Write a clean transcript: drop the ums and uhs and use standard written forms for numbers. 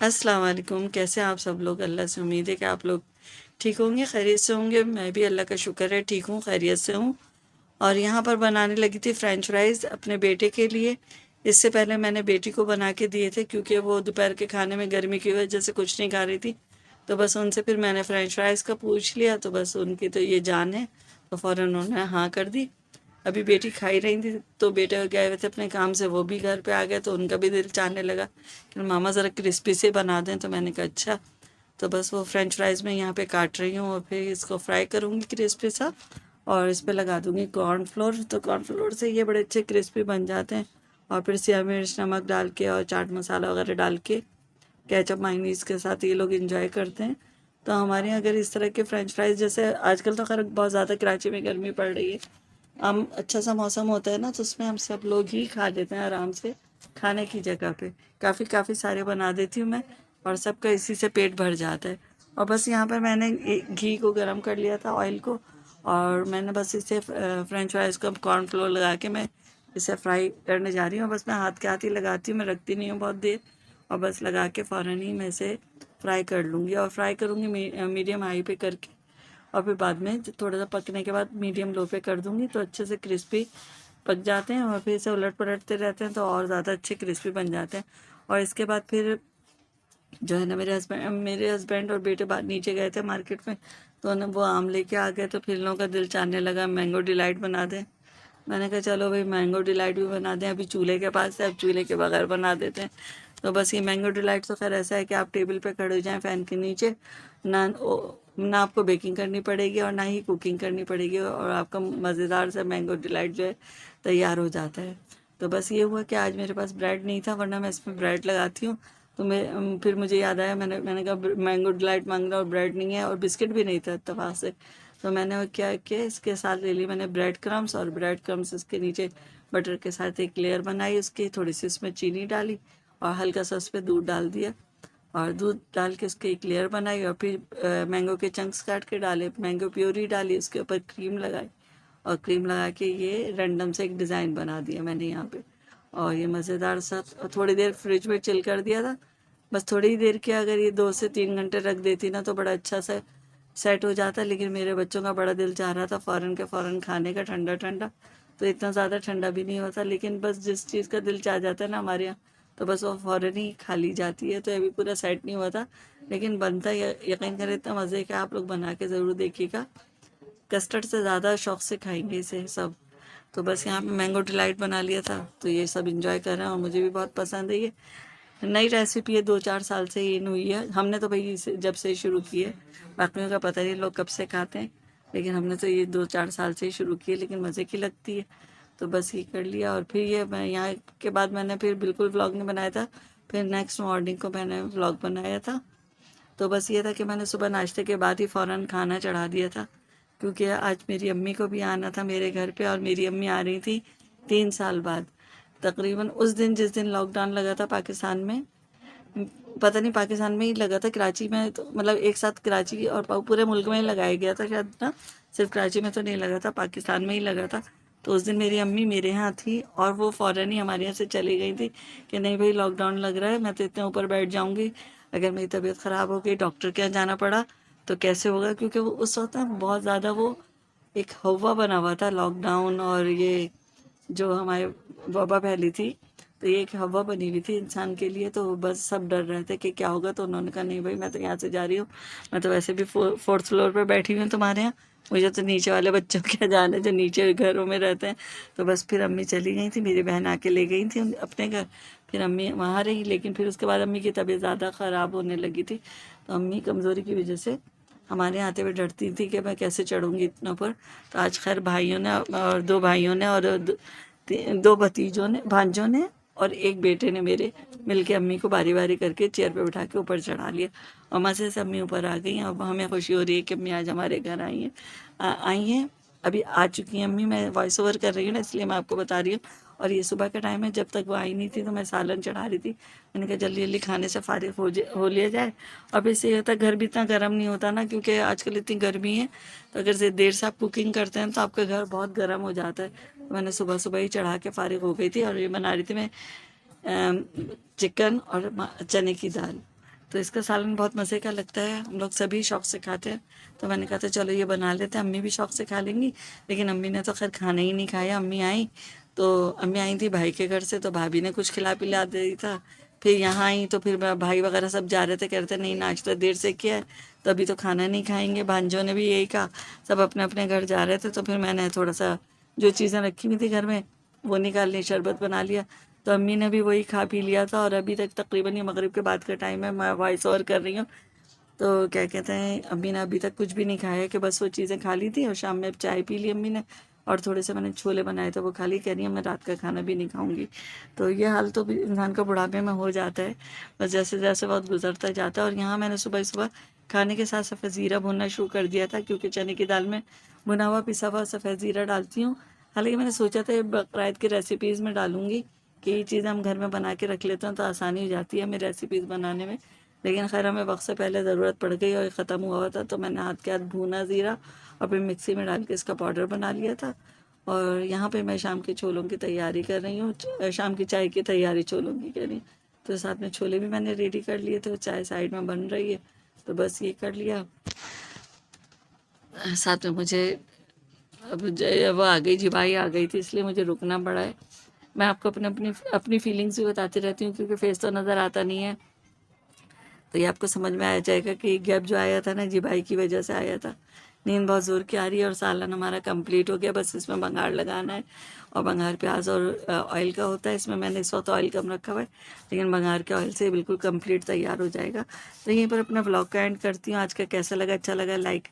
अस्सलाम वालेकुम। कैसे हैं आप सब लोग? अल्लाह से उम्मीद है कि आप लोग ठीक होंगे, खैरियत से होंगे। मैं भी अल्लाह का शुक्र है ठीक हूँ, खैरियत से हूँ। और यहाँ पर बनाने लगी थी फ्रेंच फ्राइज़ अपने बेटे के लिए। इससे पहले मैंने बेटी को बना के दिए थे क्योंकि वो दोपहर के खाने में गर्मी की वजह से कुछ नहीं खा रही थी। तो बस उनसे फिर मैंने फ्रेंच फ्राइज़ का पूछ लिया, तो बस उनकी तो ये जान है, तो फ़ौरन उन्होंने हाँ कर दी। अभी बेटी खा ही रही थी तो बेटे गए हुए थे अपने काम से, वो भी घर पे आ गए तो उनका भी दिल चाहने लगा कि मामा ज़रा क्रिस्पी से बना दें। तो मैंने कहा अच्छा। तो बस वो फ्रेंच फ्राइज़ मैं यहाँ पे काट रही हूँ और फिर इसको फ्राई करूँगी क्रिस्पी सा, और इस पे लगा दूँगी कॉर्नफ्लोर। तो कॉर्नफ्लोर से ये बड़े अच्छे क्रिस्पी बन जाते हैं। और फिर शिमला मिर्च नमक डाल के और चाट मसाला वगैरह डाल के केचप मायोनीज़ के साथ ये लोग एंजॉय करते हैं। तो हमारे यहाँ अगर इस तरह के फ्रेंच फ्राइज़, जैसे आजकल तो खैर बहुत ज़्यादा कराची में गर्मी पड़ रही है, हम अच्छा सा मौसम होता है ना, तो उसमें हम सब लोग ही खा लेते हैं आराम से, खाने की जगह पे काफ़ी सारे बना देती हूँ मैं, और सबका इसी से पेट भर जाता है। और बस यहाँ पर मैंने घी को गर्म कर लिया था, ऑयल को, और मैंने बस इसे फ्रेंच फ्राइज़ को कॉर्नफ्लोर लगा के मैं इसे फ्राई करने जा रही हूँ। बस मैं हाथ के हाथ ही लगाती हूँ, मैं रखती नहीं हूँ बहुत देर, और बस लगा के फ़ौरन ही मैं इसे फ्राई कर लूँगी। और फ्राई करूँगी मीडियम हाई पे करके, और फिर बाद में थोड़ा सा पकने के बाद मीडियम लो पे कर दूँगी, तो अच्छे से क्रिस्पी पक जाते हैं। और फिर इसे उलट पलटते रहते हैं तो और ज़्यादा अच्छे क्रिस्पी बन जाते हैं। और इसके बाद फिर जो है ना, मेरे हस्बैंड और बेटे बाहर नीचे गए थे मार्केट में, तो उन्हें वो आम लेके आ गए, तो फिर लोगों का दिल चाहने लगा मैंगो डिलाइट बना दें। मैंने कहा चलो भाई मैंगो डिलाइट भी बना दें, अभी चूल्हे के पास है, अब चूल्हे के बगैर बना देते हैं। तो बस ये मैंगो डिलाइट तो खैर ऐसा है कि आप टेबल पे खड़े हो जाएं फ़ैन के नीचे, ना आपको बेकिंग करनी पड़ेगी और ना ही कुकिंग करनी पड़ेगी, और आपका मज़ेदार सा मैंगो डिलाइट जो है तैयार हो जाता है। तो बस ये हुआ कि आज मेरे पास ब्रेड नहीं था, वरना मैं इसमें ब्रेड लगाती हूँ। तो फिर मुझे याद आया, मैंने कहा मैंगो डिलाइट मांग रहा और ब्रेड नहीं है, और बिस्किट भी नहीं था इत्तेफाक से। तो मैंने वो क्या किया, इसके साथ ले ली मैंने ब्रेड क्रम्स, और ब्रेड क्रम्स इसके नीचे बटर के साथ एक लेयर बनाई उसकी, थोड़ी सी उसमें चीनी डाली और हल्का सा उस पर दूध डाल दिया, और दूध डाल के उसकी एक लेयर बनाई, और फिर मैंगो के चंक्स काट के डाले, मैंगो प्योरी डाली, उसके ऊपर क्रीम लगाई, और क्रीम लगा के ये रैंडम से एक डिज़ाइन बना दिया मैंने यहाँ पे। और ये मज़ेदार सा थोड़ी देर फ्रिज में चिल कर दिया था। बस थोड़ी ही देर के, अगर ये 2 से 3 घंटे रख देती ना तो बड़ा अच्छा सा सेट हो जाता। लेकिन मेरे बच्चों का बड़ा दिल चाह रहा था फ़ौरन के फ़ौरन खाने का, ठंडा ठंडा। तो इतना ज़्यादा ठंडा भी नहीं होता, लेकिन बस जिस चीज़ का दिल चाह जाता है ना हमारे यहाँ, तो बस वो फ़ौरन ही खा ली जाती है। तो अभी पूरा सेट नहीं हुआ था, लेकिन बनता यकीन करें इतना मज़े का, आप लोग बना के ज़रूर देखिएगा। कस्टर्ड से ज़्यादा शौक से खाएंगे इसे सब। तो बस यहाँ पे मैंगो डिलाइट बना लिया था, तो ये सब इंजॉय कर रहे हैं और मुझे भी बहुत पसंद है। ये नई रेसिपी है, 2-4 साल से ही इन हुई है। हमने तो भाई इसे जब से शुरू की है, बाकियों का पता नहीं लोग कब से खाते हैं, लेकिन हमने तो ये 2-4 साल से ही शुरू की है, लेकिन मज़े की लगती है। तो बस ये कर लिया, और फिर ये मैं यहाँ के बाद मैंने फिर बिल्कुल व्लॉग नहीं बनाया था। फिर नेक्स्ट मॉर्निंग को मैंने व्लॉग बनाया था। तो बस ये था कि मैंने सुबह नाश्ते के बाद ही फ़ौरन खाना चढ़ा दिया था, क्योंकि आज मेरी अम्मी को भी आना था मेरे घर पे, और मेरी अम्मी आ रही थी 3 साल बाद, तकरीबन उस दिन जिस दिन लॉकडाउन लगा था पाकिस्तान में। पता नहीं पाकिस्तान में ही लगा था, कराची में तो मतलब एक साथ कराची और पूरे मुल्क में ही लगाया गया था शायद ना, सिर्फ कराची में तो नहीं लगा था, पाकिस्तान में ही लगा था। तो उस दिन मेरी अम्मी मेरे यहाँ थी, और वो फ़ौरन ही हमारे यहाँ से चली गई थी कि नहीं भाई लॉकडाउन लग रहा है, मैं तो इतने ऊपर बैठ जाऊँगी, अगर मेरी तबीयत ख़राब हो गई, डॉक्टर के यहाँ जाना पड़ा तो कैसे होगा। क्योंकि वो उस वक्त ना बहुत ज़्यादा वो एक हवा बना हुआ था लॉकडाउन, और ये जो हमारे वबा फैली थी, तो ये एक हवा बनी हुई थी इंसान के लिए। तो बस सब डर रहे थे कि क्या होगा। तो उन्होंने कहा नहीं भाई मैं तो यहाँ से जा रही हूँ, मैं तो वैसे भी फोर्थ फ्लोर पे बैठी हुई हूँ तुम्हारे यहाँ, मुझे तो नीचे वाले बच्चों क्या जाने जो नीचे घरों में रहते हैं। तो बस फिर अम्मी चली गई थी, मेरी बहन आके ले गई थी अपने घर। फिर अम्मी वहाँ रही, लेकिन फिर उसके बाद अम्मी की तबीयत ज़्यादा ख़राब होने लगी थी। तो अम्मी कमज़ोरी की वजह से हमारे यहाँ आते हुए डरती थी कि मैं कैसे चढ़ूँगी इतना ऊपर। तो आज खैर भाइयों ने, और 2 भाइयों ने, और 2 भतीजों ने, भांजों ने, और एक बेटे ने मेरे मिलके अम्मी को बारी बारी करके चेयर पे बिठा के ऊपर चढ़ा लिया, और मज़े से अम्मी ऊपर आ गई हैं। अब हमें खुशी हो रही है कि अम्मी आज हमारे घर आई हैं, अभी आ चुकी हैं अम्मी। मैं वॉइस ओवर कर रही हूँ ना, इसलिए मैं आपको बता रही हूँ। और ये सुबह का टाइम है, जब तक वो आई नहीं थी तो मैं सालन चढ़ा रही थी। मैंने कहा जल्दी जल्दी खाने से फारिग हो लिया जाए। अब इससे ये होता है घर भी इतना गर्म नहीं होता ना, क्योंकि आजकल इतनी गर्मी है, तो अगर से देर से आप कुकिंग करते हैं तो आपका घर बहुत गर्म हो जाता है। तो मैंने सुबह सुबह ही चढ़ा के फारिग हो गई थी, और ये बना रही थी मैं चिकन और चने की दाल। तो इसका सालन बहुत मज़े का लगता है, हम लोग सभी शौक़ से खाते हैं। तो मैंने कहा था चलो ये बना लेते हैं, अम्मी भी शौक़ से खा लेंगी। लेकिन अम्मी ने तो खैर खाना ही नहीं खाया। अम्मी आई थी भाई के घर से, तो भाभी ने कुछ खिला पिला दी था। फिर यहाँ आई तो फिर भाई वगैरह सब जा रहे थे, कह रहे थे नहीं नाश्ता देर से किया है तो अभी तो खाना नहीं खाएंगे। भांजों ने भी यही कहा, सब अपने अपने घर जा रहे थे। तो फिर मैंने थोड़ा सा जो चीज़ें रखी हुई थी घर में वो निकाल ली, शरबत बना लिया। तो अम्मी ने भी वही खा पी लिया था। और अभी तक तकरीबन ये मगरिब के बाद का टाइम है, मैं वॉइस ओवर कर रही हूँ। तो क्या कहते हैं, अम्मी ने अभी तक कुछ भी नहीं खाया, कि बस वो चीज़ें खा ली थी और शाम में चाय पी ली अम्मी ने। और थोड़े से मैंने छोले बनाए थे वो खा ली, कह रही है मैं रात का खाना भी नहीं खाऊंगी। तो ये हाल तो भी इंसान का बुढ़ापे में हो जाता है, बस जैसे जैसे वक्त गुजरता जाता है। और यहाँ मैंने सुबह सुबह खाने के साथ सफ़ेद ज़ीरा भुनना शुरू कर दिया था, क्योंकि चने की दाल में भुना हुआ पिसा हुआ सफ़ेद ज़ीरा डालती हूँ। हालांकि मैंने सोचा था बकराईद की रेसिपीज़ में डालूंगी, कि ये चीज़ें हम घर में बना के रख लेते हैं तो आसानी हो जाती है हमें रेसिपीज़ बनाने में। लेकिन खैर हमें वक्त से पहले ज़रूरत पड़ गई और ख़त्म हुआ हुआ था, तो मैंने हाथ के हाथ भूना ज़ीरा और फिर मिक्सी में डाल के इसका पाउडर बना लिया था। और यहाँ पे मैं शाम के छोलों की तैयारी कर रही हूँ, शाम की चाय की तैयारी छोलों की कर रही हूँ। तो साथ में छोले भी मैंने रेडी कर लिए थे, चाय साइड में बन रही है, तो बस ये कर लिया। साथ में मुझे अब वो आ गई जी, भाई आ गई थी, इसलिए मुझे रुकना पड़ा है। मैं आपको अपने अपनी अपनी फीलिंग्स भी बताती रहती हूँ, क्योंकि फेस तो नज़र आता नहीं है। तो ये आपको समझ में आ जाएगा कि गैप जो आया था ना जी भाई की वजह से आया था। नींद बहुत ज़ोर की आ रही है और सालन हमारा कंप्लीट हो गया, बस इसमें बघार लगाना है। और बघार प्याज और ऑयल का होता है, इसमें मैंने इस वक्त ऑयल कम रखा हुआ है, लेकिन बघार के ऑयल से बिल्कुल कंप्लीट तैयार हो जाएगा। तो यहीं पर अपना ब्लॉग का एंड करती हूँ। आज का कैसा लगा, अच्छा लगा लाइक